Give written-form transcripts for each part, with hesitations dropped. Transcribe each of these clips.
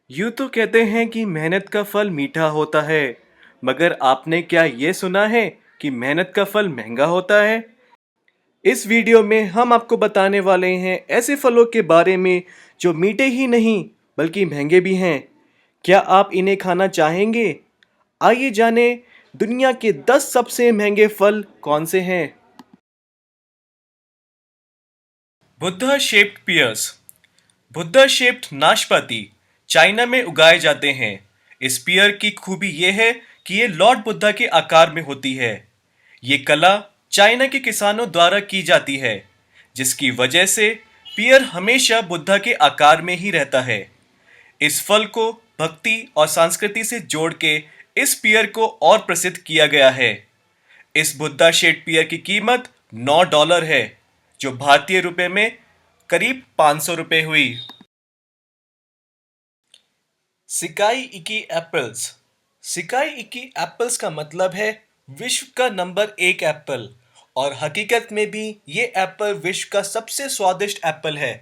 यूं तो कहते हैं कि मेहनत का फल मीठा होता है, मगर आपने क्या ये सुना है कि मेहनत का फल महंगा होता है? इस वीडियो में हम आपको बताने वाले हैं ऐसे फलों के बारे में जो मीठे ही नहीं बल्कि महंगे भी हैं। क्या आप इन्हें खाना चाहेंगे? आइए जाने दुनिया के 10 सबसे महंगे फल कौन से हैं। Buddha shaped pears. Buddha shaped नाशपाती चाइना में उगाए जाते हैं। इस पियर की खूबी यह है कि ये लॉर्ड बुद्धा के आकार में होती है। ये कला चाइना के किसानों द्वारा की जाती है, जिसकी वजह से पियर हमेशा बुद्धा के आकार में ही रहता है। इस फल को भक्ति और संस्कृति से जोड़ के इस पियर को और प्रसिद्ध किया गया है। इस बुद्धा शेड पियर की कीमत $9 है, जो भारतीय रुपए में करीब 500 रुपए हुई। सिकाई इकी एप्पल्स। सिकाई इकी एप्पल्स का मतलब है विश्व का नंबर 1 एप्पल, और हकीकत में भी ये एप्पल विश्व का सबसे स्वादिष्ट एप्पल है।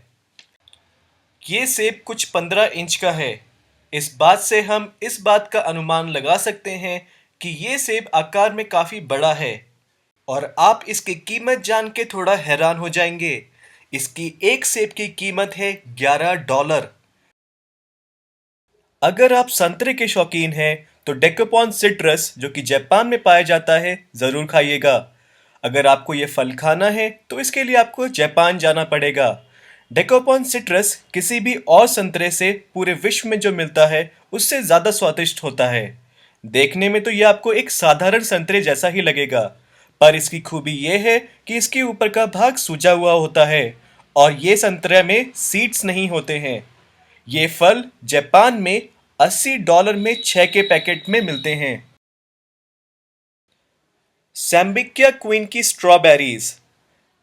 ये सेब कुछ 15 इंच का है। इस बात से हम इस बात का अनुमान लगा सकते हैं कि ये सेब आकार में काफी बड़ा है, और आप इसकी कीमत जान के थोड़ा हैरान हो जाएंगे। इसकी एक सेब की कीमत है $11। अगर आप संतरे के शौकीन हैं तो डेकोपॉन सिट्रस, जो कि जापान में पाया जाता है, ज़रूर खाइएगा। अगर आपको ये फल खाना है तो इसके लिए आपको जापान जाना पड़ेगा। डेकोपॉन सिट्रस किसी भी और संतरे से पूरे विश्व में जो मिलता है उससे ज़्यादा स्वादिष्ट होता है। देखने में तो ये आपको एक साधारण संतरे जैसा ही लगेगा, पर इसकी खूबी ये है कि इसके ऊपर का भाग सूजा हुआ होता है और ये संतरे में सीड्स नहीं होते हैं। ये फल जापान में $80 में 6 के पैकेट में मिलते हैं। सैम्बिक्या क्वीन की स्ट्रॉबेरीज।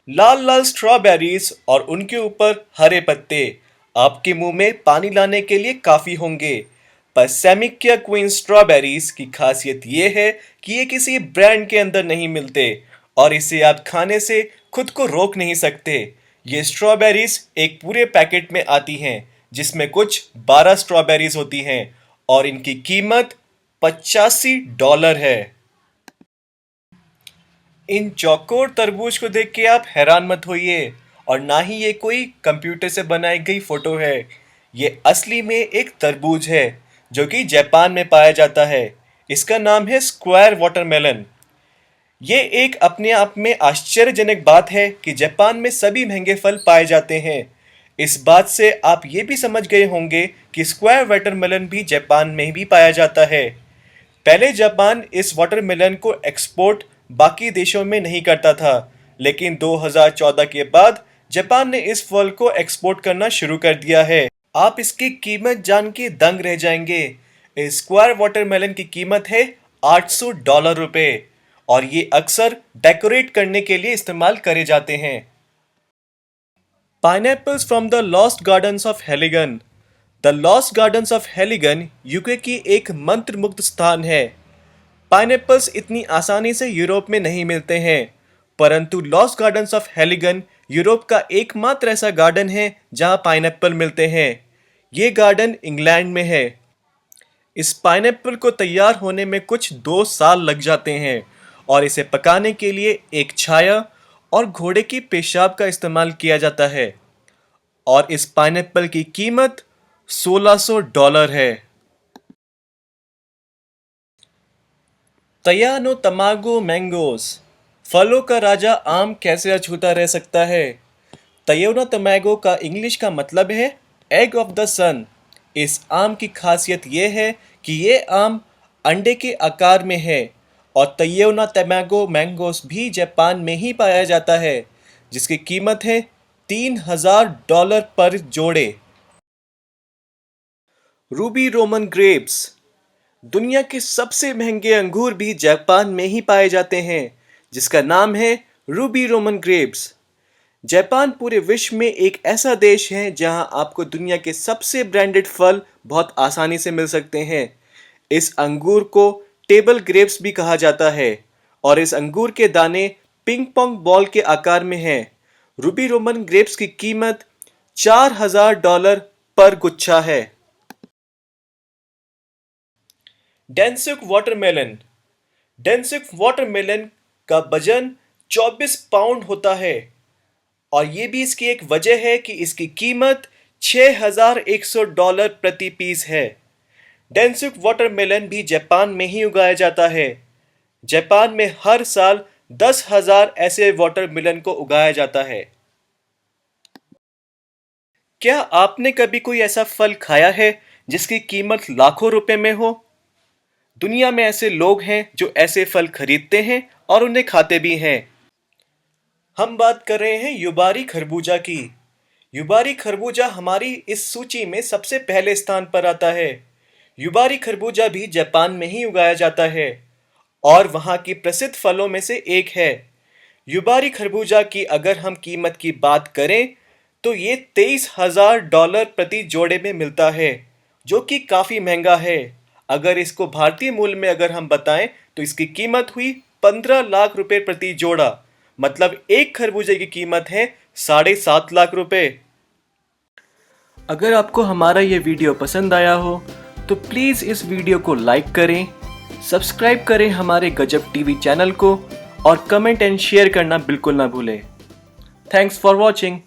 लाल लाल स्ट्रॉबेरीज और उनके ऊपर हरे पत्ते आपके मुंह में पानी लाने के लिए काफी होंगे। पर सैमिक्या क्वीन स्ट्रॉबेरीज की खासियत ये है कि ये किसी ब्रांड के अंदर नहीं मिलते, और इसे आप खाने से खुद को रोक नहीं सकते। ये स्ट्रॉबेरीज एक पूरे पैकेट में आती हैं, जिसमें कुछ 12 स्ट्रॉबेरीज होती हैं, और इनकी कीमत $85 है। इन चौकोर तरबूज को देख के आप हैरान मत होइए, और ना ही ये कोई कंप्यूटर से बनाई गई फोटो है। ये असली में एक तरबूज है जो कि जापान में पाया जाता है। इसका नाम है स्क्वायर वाटरमेलन। ये एक अपने आप में आश्चर्यजनक बात है कि जापान में सभी महंगे फल पाए जाते हैं। इस बात से आप ये भी समझ गए होंगे कि स्क्वायर वाटरमेलन भी जापान में भी पाया जाता है। पहले जापान इस वाटरमेलन को एक्सपोर्ट बाकी देशों में नहीं करता था, लेकिन 2014 के बाद जापान ने इस फल को एक्सपोर्ट करना शुरू कर दिया है। आप इसकी कीमत जान के दंग रह जाएंगे। इस स्क्वायर वाटरमेलन की कीमत है $800 रुपए, और ये अक्सर डेकोरेट करने के लिए इस्तेमाल करे जाते हैं। Pineapples from the lost gardens of Heligan. The lost gardens of Heligan UK की एक मंत्र मुग्ध स्थान है। पाइनएप्पल्स इतनी आसानी से यूरोप में नहीं मिलते हैं, परंतु लॉस्ट गार्डन्स ऑफ हेलिगन यूरोप का एकमात्र ऐसा गार्डन है जहां पाइनएप्पल मिलते हैं। ये गार्डन इंग्लैंड में है। इस पाइनएप्पल को तैयार होने में कुछ 2 साल लग जाते हैं, और इसे पकाने के लिए एक छाया और घोड़े की पेशाब का इस्तेमाल किया जाता है, और इस पाइनएप्पल की कीमत $1600 है। तयानो तमागो मैंगोस। फलों का राजा आम कैसे अछूता रह सकता है? तयोना तमागो का इंग्लिश का मतलब है एग ऑफ द सन। इस आम की खासियत यह है कि ये आम अंडे के आकार में है, और तयोना तमागो मैंगोस भी जापान में ही पाया जाता है, जिसकी कीमत है $3000 पर जोड़े। Ruby Roman grapes. दुनिया के सबसे महंगे अंगूर भी जापान में ही पाए जाते हैं, जिसका नाम है रूबी रोमन ग्रेप्स। जापान पूरे विश्व में एक ऐसा देश है जहां आपको दुनिया के सबसे ब्रांडेड फल बहुत आसानी से मिल सकते हैं। इस अंगूर को टेबल ग्रेप्स भी कहा जाता है, और इस अंगूर के दाने पिंग पोंग बॉल के आकार में हैं। रूबी रोमन ग्रेप्स की कीमत $4000 पर गुच्छा है। डेंसुक वाटरमेलन। डेंसुक वाटरमेलन का वजन 24 पाउंड होता है और ये भी इसकी एक वजह है कि इसकी कीमत $6,100 प्रति पीस है। डेंसुक वाटरमेलन भी जापान में ही उगाया जाता है। जापान में हर साल 10,000 ऐसे वाटरमेलन को उगाया जाता है। क्या आपने कभी कोई ऐसा फल खाया है जिसकी कीमत लाखों रुपए में हो? दुनिया में ऐसे लोग हैं जो ऐसे फल खरीदते हैं और उन्हें खाते भी हैं। हम बात कर रहे हैं युबारी खरबूजा की। युबारी खरबूजा हमारी इस सूची में सबसे पहले स्थान पर आता है। युबारी खरबूजा भी जापान में ही उगाया जाता है और वहाँ की प्रसिद्ध फलों में से एक है। युबारी खरबूजा की अगर हम कीमत की बात करें तो ये $23,000 प्रति जोड़े में मिलता है, जो कि काफ़ी महंगा है। अगर इसको भारतीय मूल्य में अगर हम बताएं तो इसकी कीमत हुई 15 लाख रुपए प्रति जोड़ा। मतलब एक खरबूजे की कीमत है 7.5 लाख रुपए। अगर आपको हमारा ये वीडियो पसंद आया हो तो प्लीज़ इस वीडियो को लाइक करें, सब्सक्राइब करें हमारे गजब टीवी चैनल को और कमेंट एंड शेयर करना बिल्कुल ना भूलें। Thanks for watching.